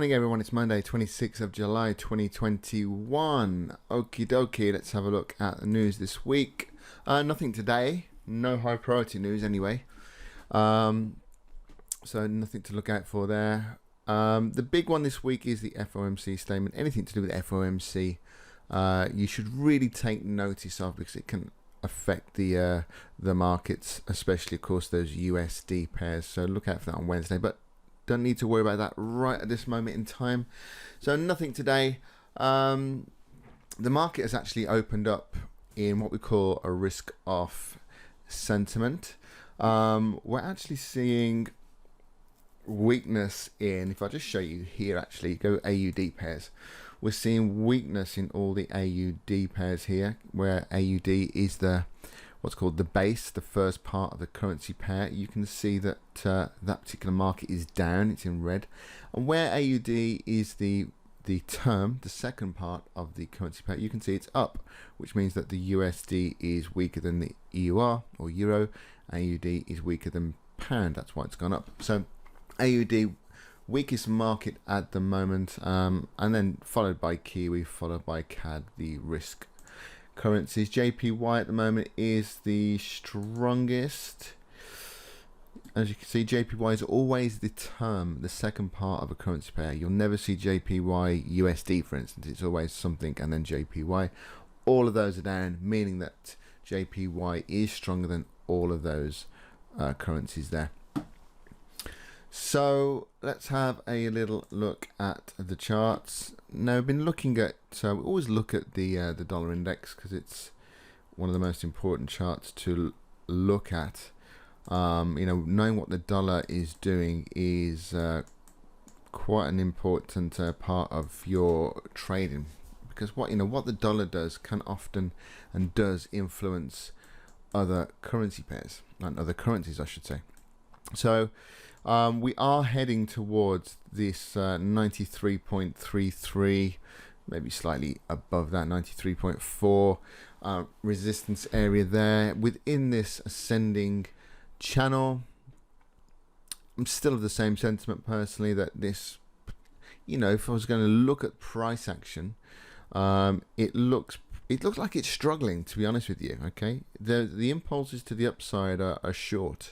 morning, everyone. It's Monday, 26th of July, 2021. Okie dokie, let's have a look at the news this week. Nothing today. No high priority news anyway. So nothing to look out for there. The big one this week is the FOMC statement. Anything to do with FOMC, you should really take notice of because it can affect the markets, especially, of course, those USD pairs. So look out for that on Wednesday. But don't need to worry about that right at this moment in time. So nothing today. The market has actually opened up in what we call a risk-off sentiment. We're actually seeing weakness in, if I just show you here, actually go AUD pairs. We're seeing weakness in all the AUD pairs here, where AUD is the what's called the base, the first part of the currency pair. You can see that that particular market is down, it's in red. And where AUD is the term, the second part of the currency pair, you can see it's up, which means that the USD is weaker than the EUR or Euro. AUD is weaker than pound, that's why it's gone up. So AUD, weakest market at the moment, and then followed by Kiwi, followed by CAD, the risk currencies. JPY at the moment is the strongest. As you can see, JPY is always the term, the second part of a currency pair. You'll never see JPY USD, for instance. It's always something and then JPY. All of those are down, meaning that JPY is stronger than all of those currencies there. So let's have a little look at the charts. Now, we've been looking at, we always look at the dollar index because it's one of the most important charts to look at. Knowing what the dollar is doing is quite an important part of your trading, because what the dollar does can often and does influence other currency pairs and other currencies, I should say. So we are heading towards this 93.33, maybe slightly above that, 93.4 resistance area there. Within this ascending channel, I'm still of the same sentiment personally that this, if I was going to look at price action, it looks like it's struggling, to be honest with you. Okay, the impulses to the upside are short.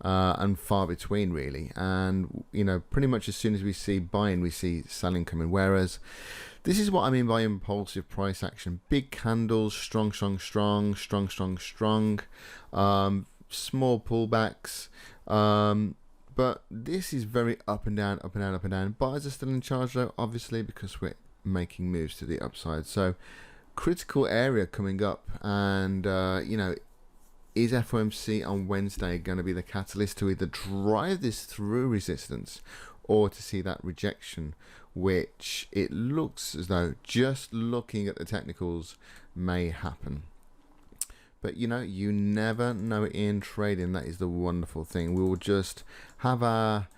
And far between, really, and pretty much as soon as we see buying, we see selling coming. Whereas this is what I mean by impulsive price action: big candles, strong, small pullbacks. But this is very up and down, up and down, up and down. Buyers are still in charge, though, obviously, because we're making moves to the upside. So critical area coming up, and is FOMC on Wednesday going to be the catalyst to either drive this through resistance or to see that rejection, which it looks as though, just looking at the technicals, may happen. But you never know in trading. That is the wonderful thing. We will just have our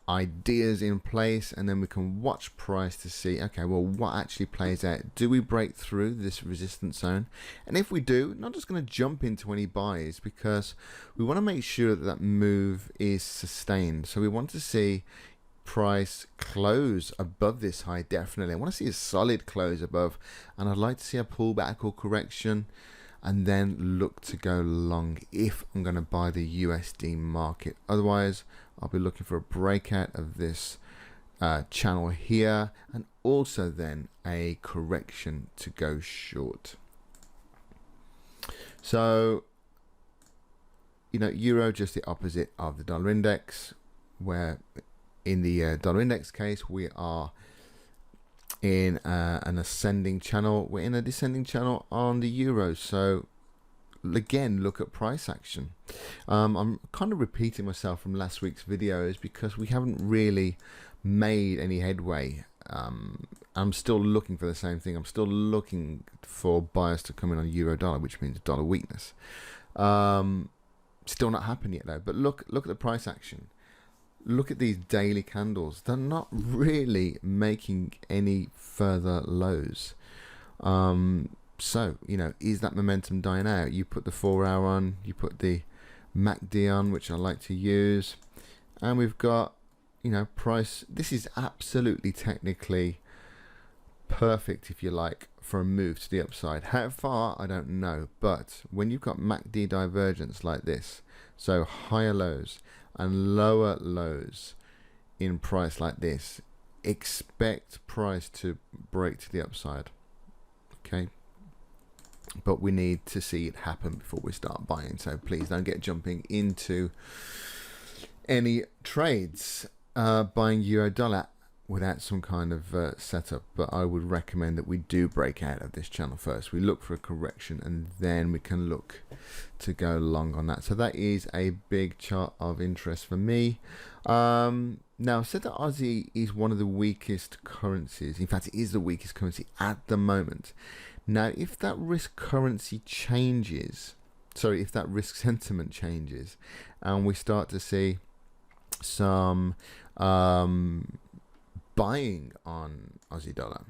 ideas in place, and then we can watch price to see, okay, well, what actually plays out. Do we break through this resistance zone? And if we do, not just going to jump into any buys, because we want to make sure that that move is sustained. So we want to see price close above this high. Definitely I want to see a solid close above, and I'd like to see a pullback or correction, and then look to go long if I'm going to buy the USD market. Otherwise, I'll be looking for a breakout of this channel here, and also then a correction to go short. So, euro just the opposite of the dollar index, where in the dollar index case, we are in an ascending channel. We're in a descending channel on the euro. So again, look at price action. I'm kind of repeating myself from last week's videos because we haven't really made any headway. I'm still looking for the same thing. I'm still looking for buyers to come in on euro dollar, which means dollar weakness. Still not happened yet though. But look at the price action. Look at these daily candles. They're not really making any further lows. So, is that momentum dying out? You put the 4-hour on, you put the MACD on, which I like to use, and we've got, you know, price, this is absolutely technically perfect, if you like, for a move to the upside. How far, I don't know, but when you've got MACD divergence like this, so higher lows and lower lows in price like this, expect price to break to the upside. Okay, but we need to see it happen before we start buying, so please don't get jumping into any trades buying euro dollar without some kind of setup. But I would recommend that we do break out of this channel first. We look for a correction and then we can look to go long on that. So that is a big chart of interest for me. Now, I said that Aussie is one of the weakest currencies. In fact, it is the weakest currency at the moment. Now, if that risk currency changes, sorry, if that risk sentiment changes and we start to see some buying on Aussie dollar,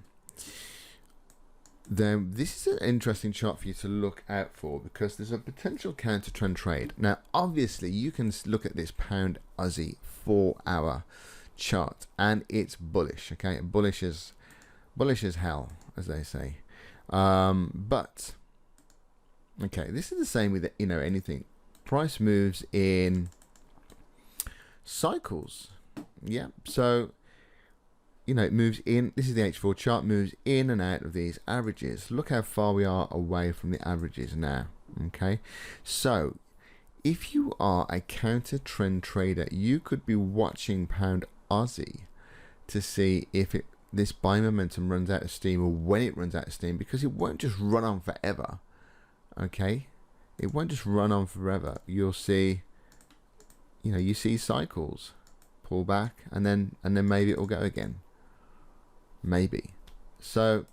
then this is an interesting chart for you to look out for, because there's a potential counter trend trade. Now, obviously, you can look at this pound Aussie 4-hour chart and it's bullish. Okay, bullish as hell, as they say. But okay, this is the same with, you know, anything. Price moves in cycles. Yeah, so you know, it moves in. This is the H4 chart, moves in and out of these averages. Look how far we are away from the averages now. Okay, so if you are a counter trend trader, you could be watching pound Aussie to see if this buy momentum runs out of steam, or when it runs out of steam, because it won't just run on forever. Okay, it won't just run on forever. You'll see, you know, you see cycles pull back and then maybe it will go again. Maybe. So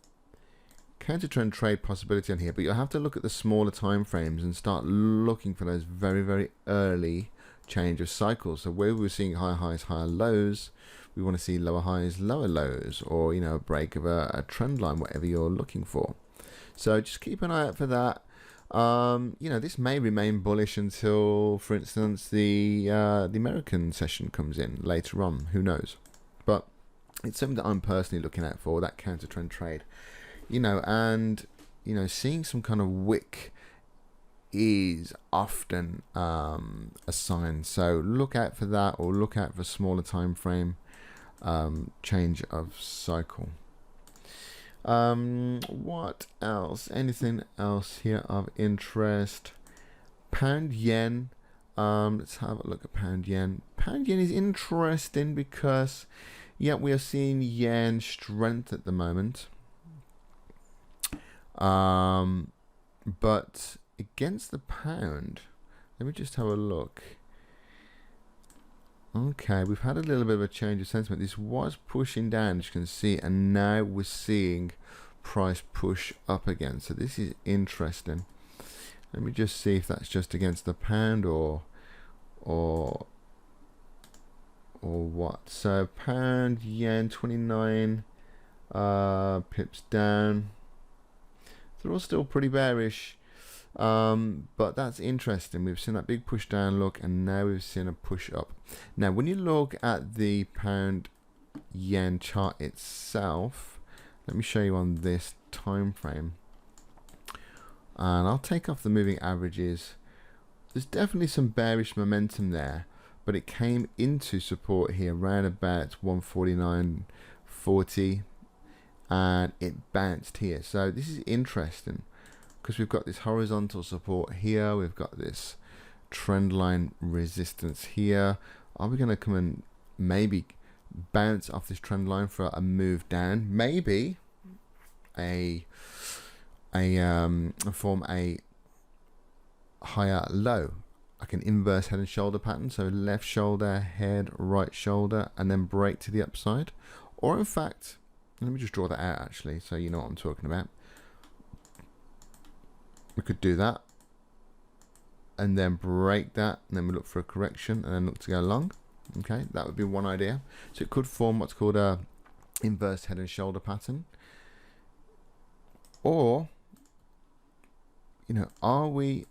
counter trend trade possibility on here, but you'll have to look at the smaller time frames and start looking for those very, very early change of cycles. So where we're seeing higher highs, higher lows, we want to see lower highs, lower lows, or, you know, a break of a trend line, whatever you're looking for. So just keep an eye out for that. You know, this may remain bullish until, for instance, the American session comes in later on. Who knows? But it's something that I'm personally looking out for, that counter trend trade. You know, and, you know, seeing some kind of wick is often a sign. So look out for that, or look out for smaller time frame change of cycle. What else? Anything else here of interest? Pound yen. Let's have a look at pound yen. Pound yen is interesting because, yeah, we are seeing yen strength at the moment. But against the pound, let me just have a look. Okay, we've had a little bit of a change of sentiment. This was pushing down, as you can see, and now we're seeing price push up again. So this is interesting. Let me just see if that's just against the pound or what. So pound yen 29 pips down. They're all still pretty bearish. But that's interesting. We've seen that big push down look, and now we've seen a push up. Now when you look at the pound yen chart itself, let me show you on this time frame, and I'll take off the moving averages. There's definitely some bearish momentum there, but it came into support here around about 149.40 and it bounced here. So this is interesting, because we've got this horizontal support here, we've got this trend line resistance here. Are we going to come and maybe bounce off this trend line for a move down? Maybe form a higher low, like an inverse head and shoulder pattern. So left shoulder, head, right shoulder, and then break to the upside. Or in fact, let me just draw that out actually, so you know what I'm talking about. We could do that and then break that, and then we look for a correction and then look to go long. Okay, that would be one idea. So it could form what's called a inverse head and shoulder pattern. Or, you know, are we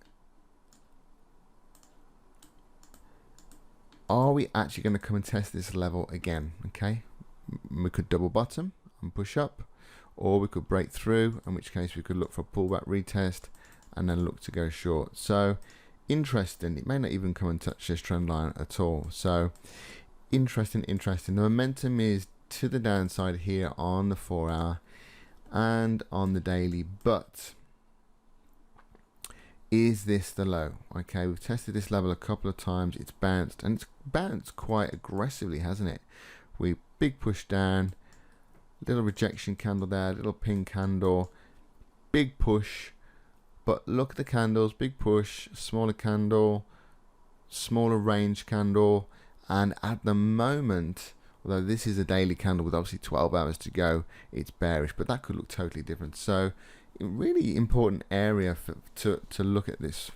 are we actually going to come and test this level again? Okay, we could double bottom and push up, or we could break through, in which case we could look for a pullback retest and then look to go short. So interesting. It may not even come and touch this trend line at all. So interesting. The momentum is to the downside here on the 4 hour and on the daily, but is this the low? Okay, we've tested this level a couple of times. It's bounced, and it's bounced quite aggressively, hasn't it? We big push down, little rejection candle there, little pin candle, big push, but look at the candles, big push, smaller candle, smaller range candle, and at the moment, although this is a daily candle with obviously 12 hours to go, it's bearish, but that could look totally different. So a really important area to look at this.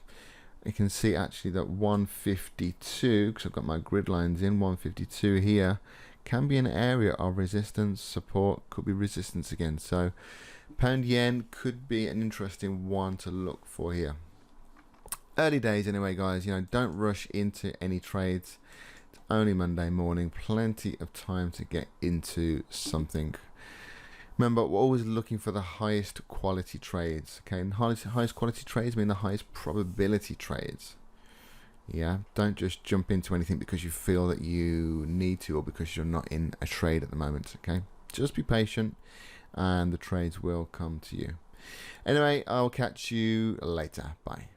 You can see actually that 152, because I've got my grid lines in, 152 here can be an area of resistance, support, could be resistance again. So pound yen could be an interesting one to look for here. Early days anyway, guys. Don't rush into any trades. It's only Monday morning, plenty of time to get into something. Remember, we're always looking for the highest quality trades. Okay, and highest quality trades mean the highest probability trades. Yeah, don't just jump into anything because you feel that you need to, or because you're not in a trade at the moment. Okay, just be patient and the trades will come to you. Anyway, I'll catch you later. Bye.